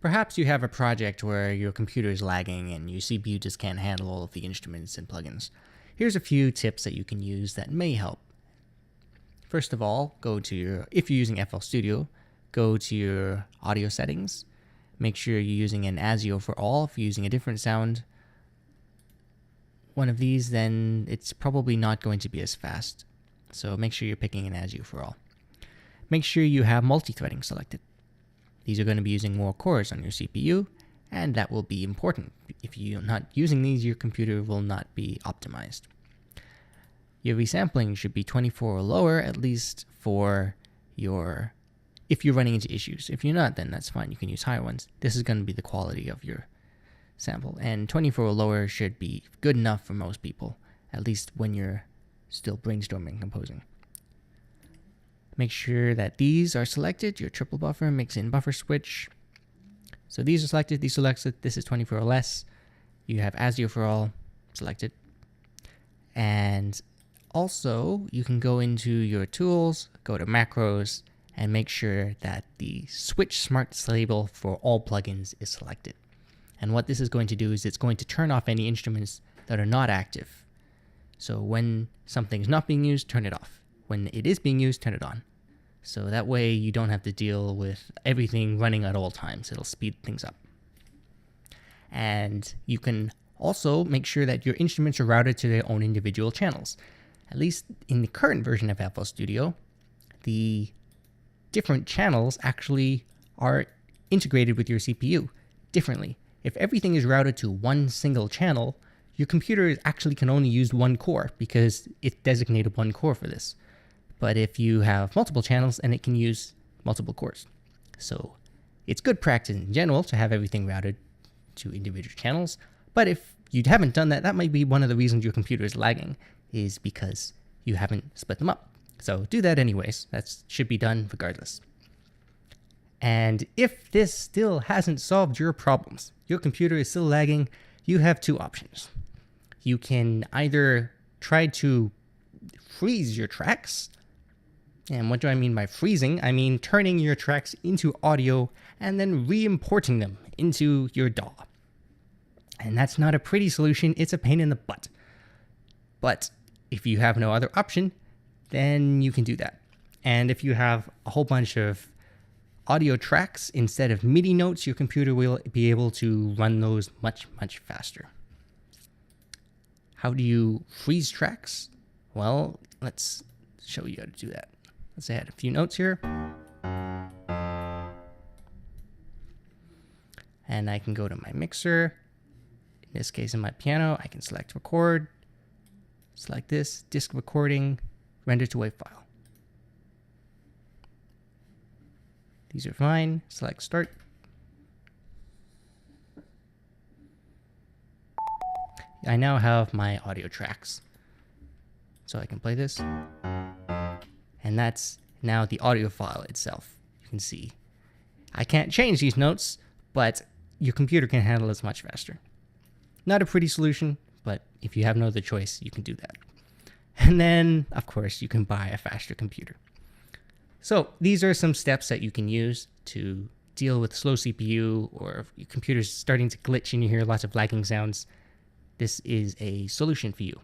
Perhaps you have a project where your computer is lagging and your CPU just can't handle all of the instruments and plugins. Here's a few tips that you can use that may help. First of all, if you're using FL Studio, go to your audio settings. Make sure you're using an ASIO for all. If you're using a different sound, one of these, then it's probably not going to be as fast. So make sure you're picking an ASIO for all. Make sure you have multi-threading selected. These are going to be using more cores on your CPU, and that will be important. If you're not using these, your computer will not be optimized. Your resampling should be 24 or lower, at least if you're running into issues. If you're not, then that's fine. You can use higher ones. This is going to be the quality of your sample. And 24 or lower should be good enough for most people, at least when you're still brainstorming and composing. Make sure that these are selected, your triple buffer, mix-in buffer switch. So these are selected, this is 24 or less. You have ASIO for all selected. And also, you can go into your tools, go to macros, and make sure that the switch smart disable for all plugins is selected. And what this is going to do is it's going to turn off any instruments that are not active. So when something's not being used, turn it off. When it is being used, turn it on. So that way you don't have to deal with everything running at all times. It'll speed things up. And you can also make sure that your instruments are routed to their own individual channels. At least in the current version of FL Studio, the different channels actually are integrated with your CPU differently. If everything is routed to one single channel, your computer actually can only use one core because it designated one core for this. But if you have multiple channels, then it can use multiple cores. So it's good practice in general to have everything routed to individual channels. But if you haven't done that, that might be one of the reasons your computer is lagging, is because you haven't split them up. So do that anyways. That should be done regardless. And if this still hasn't solved your problems, your computer is still lagging, you have two options. You can either try to freeze your tracks. And what do I mean by freezing? I mean turning your tracks into audio and then re-importing them into your DAW. And that's not a pretty solution, it's a pain in the butt. But if you have no other option, then you can do that. And if you have a whole bunch of audio tracks instead of MIDI notes, your computer will be able to run those much, much faster. How do you freeze tracks? Well, let's show you how to do that. Let's add a few notes here. And I can go to my mixer. In this case, in my piano, I can select record, select this, disk recording, render to WAV file. These are fine. Select start. I now have my audio tracks. So I can play this. And that's now the audio file itself. You can see. I can't change these notes, but your computer can handle this much faster. Not a pretty solution, but if you have no other choice, you can do that. And then, of course, you can buy a faster computer. So these are some steps that you can use to deal with slow CPU, or if your computer's starting to glitch and you hear lots of lagging sounds. This is a solution for you.